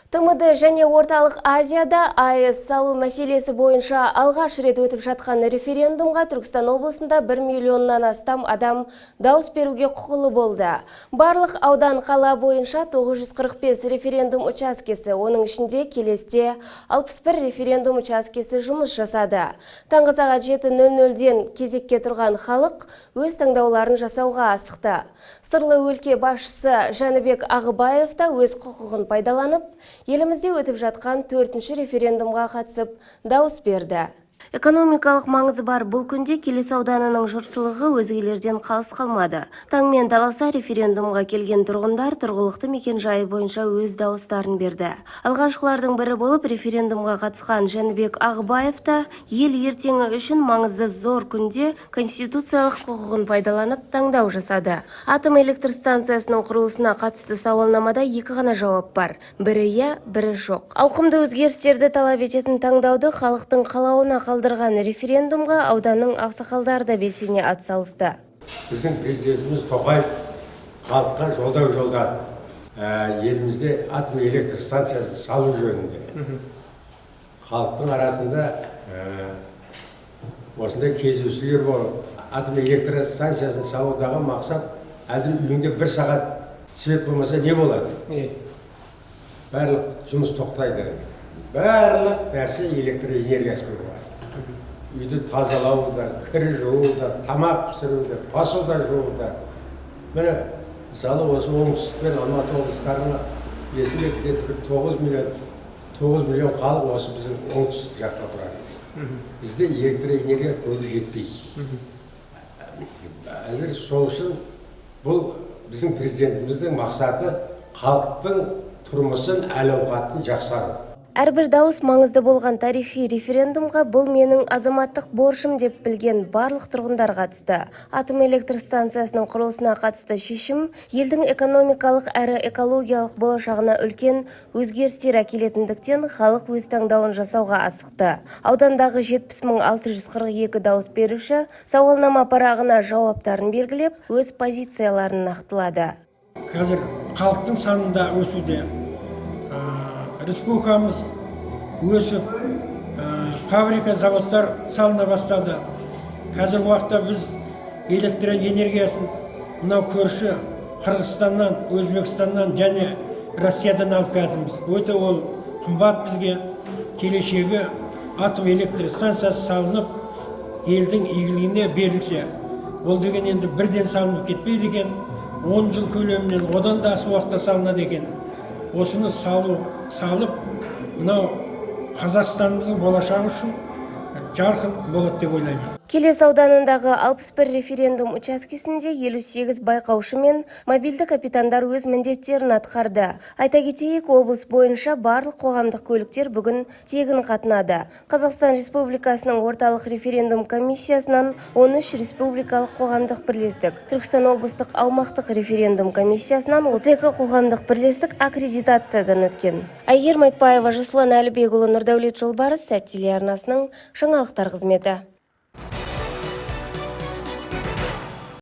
ТМД және Орталық Азияда АЭС салу мәселесі бойынша алғаш рет өтіп жатқан референдумға Түркістан облысында 1 миллионнан астам адам дауыс беруге құқылы болды. Барлық аудан қала бойынша 945 референдум учаскесі, оның ішінде келесте 61 референдум учаскесі жұмыс жасады. Таңғы сағат 7:00-ден кезекке тұрған халық өз таңдауларын жасауға асықты. Сырлы өлке басшысы Жәнібек Ағыбаев та өз құқығын пайдаланып, елімізде өтіп жатқан 4-ші референдумға қатысып дауыс берді. Экономикалық маңызы бар бұл күнде Келес ауданының жұртшылығы өзгелерден қалыс қалмады. Таңмен таласа референдумға келген тұрғындар тұрғылықты мекен-жайы бойынша өз дауыстарын берді. Алғашқылардың бірі болып референдумға қатысқан Жәнібек Ағыбаев та ел ертеңі үшін маңызы зор күнде конституциялық құқығын пайдаланып таңдау жасады. Атом электр станциясының құрылысына қатысты сауалнамада екі ғана жауап бар. Бірі иә, бірі жоқ. Ауқымды өзгерістерді талап ететін таңдауды халықтың қалауына қалдырған референдумға ауданның ақсақалдары да белсене атсалысты. Біздің президентіміз Тоқаев халыққа жолдау жолдады. Елімізде атом электр станциясын салу жөнінде. Халықтың арасында осындай кездесулер болып, атом электр станциясын салудағы мақсат әзір үйіңде 1 сағат свет болмаса не болады? Барлық жұмыс тоқтайды. Барлық нәрсе электр энергиясы болады. Үйді тазалауда, кір жууда, тамақ пісіруде, посуда жууда. Міне, мысалы осы оңтүстік пен Алматы облыстарына есімде 9 миллион халық осы біздің оңтүстік жақта тұрады. Бізде электр энергия көбі жетпейді. Әзір сол үшін бұл біздің президентіміздің мақсаты халықтың тұрмысын, әл-ауқатын жақсару. Әрбір дауыс маңызды болған тарихи референдумға бұл менің азаматтық борышым деп білген барлық тұрғындар қатысты. Атом электр станциясының құрылысына қатысты шешім елдің экономикалық әрі экологиялық болашағына үлкен өзгерістер әкелетіндіктен халық өз таңдауын жасауға асықты. Аудандағы 70.642 дауыс беруші сауалнама парағына жауаптарын белгілеп, өз позицияларын нақтылады. Қазір халықтың санында өсуде. Республикамыз өсіп, фабрика, заводтар салына бастады. Қазір уақытта біз электр энергиясын мынау көрші Қырғызстаннан, Өзбекстаннан және Россиядан алып жатырмыз. Өте ол қымбат бізге. Келешегі атом электр станциясы салынып, елдің игілігіне берілсе. Ол деген енді бірден салынып кетпейді екен. 10 жыл көлемінен одан да аса уақытта салынады екен. Осыны салып, мынау Қазақстанымыздың болашағы үшін жарқын болады деп ойлаймын. Келес ауданындағы 61 референдум учаскесінде 58 байқаушы мен мобильді капитандар өз міндеттерін атқарды. Айта кетейік, облыс бойынша барлық қоғамдық көліктер бүгін тегін қатынады. Қазақстан Республикасының орталық референдум комиссиясынан 13 республикалық қоғамдық бірлестік, Түркістан облыстық аумақтық референдум комиссиясынан 32 қоғамдық бірлестік аккредитациядан өткен. Айгерім Айтбаева, Жасұлан Әлібекұлы, Нұрдәулет Жолбарыс, Сәт телеарнасының жаңалықтар қызметі.